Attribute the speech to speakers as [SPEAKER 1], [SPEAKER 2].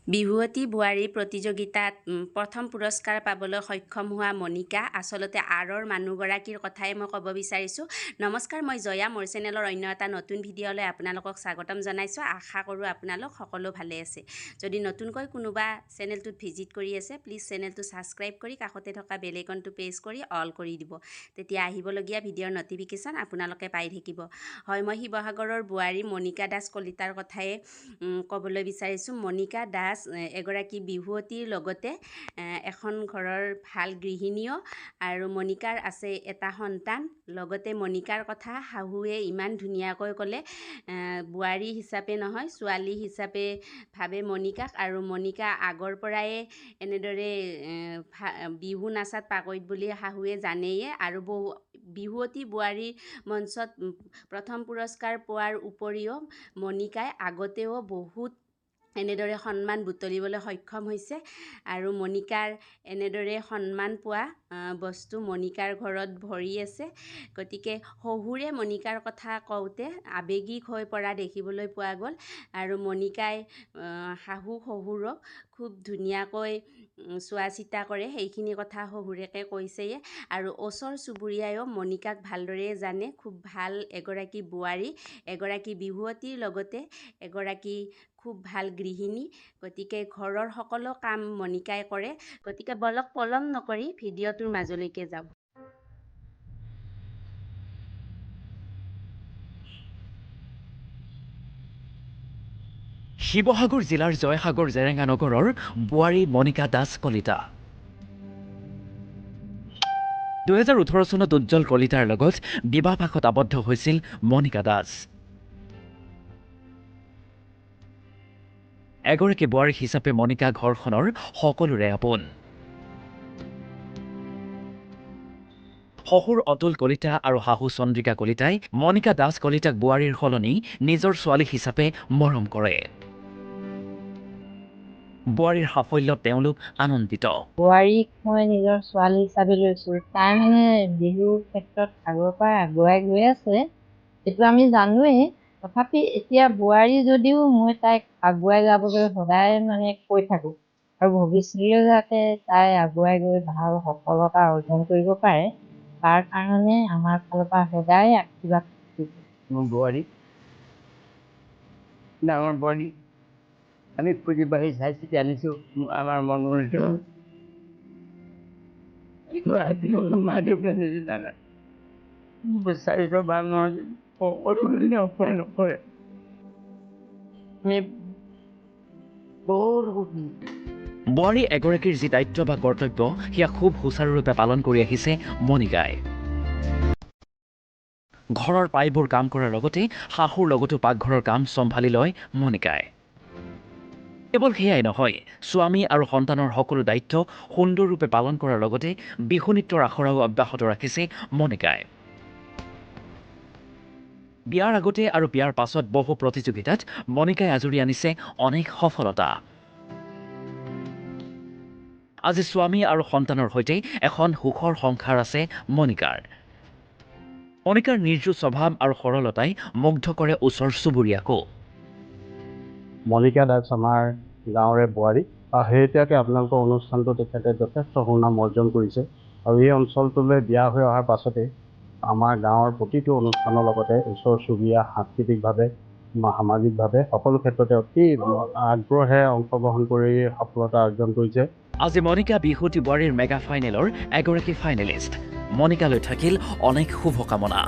[SPEAKER 1] বিহুৱতী বোৱাৰী প্ৰতিযোগিতাত প্ৰথম পুৰস্কাৰ পাবলৈ সক্ষম হোৱা মনিকা আচলতে আঁৰৰ মানুহগৰাকীৰ কথাই মই ক'ব বিচাৰিছোঁ। নমস্কাৰ, মই জয়া, মোৰ চেনেলৰ অন্য এটা নতুন ভিডিঅ'লৈ আপোনালোকক স্বাগতম জনাইছোঁ। আশা কৰোঁ আপোনালোক সকলো ভালে আছে। যদি নতুনকৈ কোনোবা চেনেলটোত ভিজিট কৰি আছে, প্লিজ চেনেলটো ছাবস্ক্ৰাইব কৰি কাষতে থকা বেল আইকনটো প্ৰেছ কৰি অল কৰি দিব। তেতিয়া আহিবলগীয়া ভিডিঅ'ৰ নটিফিকেশ্যন আপোনালোকে পাই থাকিব। হয়, মই শিৱসাগৰৰ বোৱাৰী মনিকা দাস কলিতাৰ কথাই ক'বলৈ বিচাৰিছোঁ। মনিকা দাস এগৰাকী বিহুৱতীৰ লগতে এখন ঘৰৰ ভাল গৃহিণীও, আৰু মনিকাৰ আছে এটা সন্তান। লগতে মনিকাৰ কথা শাহুৱে ইমান ধুনীয়াকৈ ক'লে, বোৱাৰী হিচাপে নহয় ছোৱালী হিচাপে ভাবে মনিকাক, আৰু মনিকা আগৰ পৰাই এনেদৰে বিহু নাচাত পাকৈত বুলি শাহুৱে জানেয়ে। আৰু বিহুৱতী বোৱাৰীৰ মঞ্চত প্ৰথম পুৰস্কাৰ পোৱাৰ উপৰিও মনিকাই আগতেও বহুত এনেদৰে সন্মান বুটলিবলৈ সক্ষম হৈছে, আৰু মনিকাৰ এনেদৰে সন্মান পোৱা বস্তু মনিকাৰ ঘৰত ভৰি আছে। গতিকে শহুৰে মনিকাৰ কথা কওঁতে আৱেগিক হৈ পৰা দেখিবলৈ পোৱা গ'ল, আৰু মনিকাই শাহু শহুৰক খুব ধুনীয়াকৈ চোৱা চিতা কৰে, সেইখিনি কথা শহুৰেকে কৈছেয়ে। আৰু ওচৰ চুবুৰীয়াইও মনিকাক ভালদৰে জানে, খুব ভাল এগৰাকী বোৱাৰী, এগৰাকী বিহুৱতীৰ লগতে এগৰাকী খুব ভাল গৃহিণী। গতিকে ঘৰৰ সকলো কাম মনিকাই কৰে। গতিকে বলক পলম নকৰি ভিডিঅ'টোৰ মাজলৈকে যাওঁ।
[SPEAKER 2] শিৱসাগৰ জিলাৰ জয়সাগৰ জেৰেঙা নগৰৰ বোৱাৰী মনিকা দাস কলিতা। 2018 চনত উজ্জ্বল কলিতাৰ লগত বিবাহপাশত আবদ্ধ হৈছিল মনিকা দাস। এগৰাকী বোৱাৰী হিচাপে মনিকা ঘৰখনৰ সকলোৰে আপোন। শহুৰ অতুল কলিতা আৰু শাহু চন্দ্ৰিকা কলিতাই মনিকা দাস কলিতাক বোৱাৰীৰ সলনি নিজৰ ছোৱালী হিচাপে মৰম কৰে। বোৱাৰীৰ সাফল্যত তেওঁলোক আনন্দিত।
[SPEAKER 3] বোৱাৰীক মই নিজৰ ছোৱালী হিচাপে লৈছোঁ। তাই মানে বিহুৰ ক্ষেত্ৰত আগৰ পৰা আগুৱাই গৈ আছে, সেইটো আমি জানোৱেই। তথাপি এতিয়া বোৱাৰী যদিও মই তাইক আগুৱাই যাবলৈ সদায় মানে কৈ থাকোঁ, আৰু ভৱিষ্যতেও যাতে তাই আগুৱাই গৈ ভাল সফলতা অৰ্জন কৰিব পাৰে, তাৰ কাৰণে আমাৰ ফালৰ পৰা সদায় আশীৰ্বাদ থাকিব।
[SPEAKER 4] মোৰ বোৱাৰী, ডাঙৰ বোৱাৰী, আমি ফুৰি বাঢ়ি চাই চিতি আনিছোঁ আমাৰ মনোনীত মা দেউতা নিচিনা বিচাৰিব ভাল নহয়, সকলোখিনি অফাৰ নকৰে। আমি বহুত সুখী।
[SPEAKER 2] বোৱাৰী এগৰাকীৰ যি দায়িত্ব বা কৰ্তব্য সেয়া খুব সুচাৰুৰূপে পালন কৰি আহিছে মনিকাই। ঘৰৰ প্ৰায়বোৰ কাম কৰাৰ লগতে শাহুৰ লগতো পাকঘৰৰ কাম চম্ভালি লয় মনিকাই। কেৱল সেয়াই নহয়, স্বামী আৰু সন্তানৰ সকলো দায়িত্ব সুন্দৰৰূপে পালন কৰাৰ লগতে বিহু নৃত্যৰ আখৰাও অব্যাহত ৰাখিছে মনিকাই। বিয়াৰ আগতে আৰু বিয়াৰ পাছত বহু প্ৰতিযোগিতাত মনিকাই আজৰি আনিছে অনেক সফলতা। আজি স্বামী আৰু সন্তানৰ সৈতে এখন সুখৰ সংসাৰ আছে মনিকাৰ। মনিকাৰ নিৰ্জু স্বভাৱ আৰু সৰলতাই মুগ্ধ কৰে ওচৰ চুবুৰীয়াকো।
[SPEAKER 5] মনিকা দাস আমাৰ গাঁৱৰে বোৱাৰী, শেহতীয়াকৈ আপোনালোকৰ অনুষ্ঠানটো তেখেতে যথেষ্ট সুনাম অৰ্জন কৰিছে, আৰু এই অঞ্চলটোলৈ বিয়া হৈ অহাৰ পাছতে আমাৰ গাঁৱৰ প্ৰতিটো অনুষ্ঠানৰ লগতে ওচৰ চুবুৰীয়া সাংস্কৃতিকভাৱে সামাজিকভাৱে সকলো ক্ষেত্ৰতে অতি আগ্ৰহেৰে অংশগ্ৰহণ কৰি সফলতা অৰ্জন কৰিছে।
[SPEAKER 2] আজি মনিকা বিহুৱতী বোৱাৰীৰ মেগা ফাইনেলৰ এগৰাকী ফাইনেলিষ্ট। মনিকালৈ থাকিল অনেক শুভকামনা।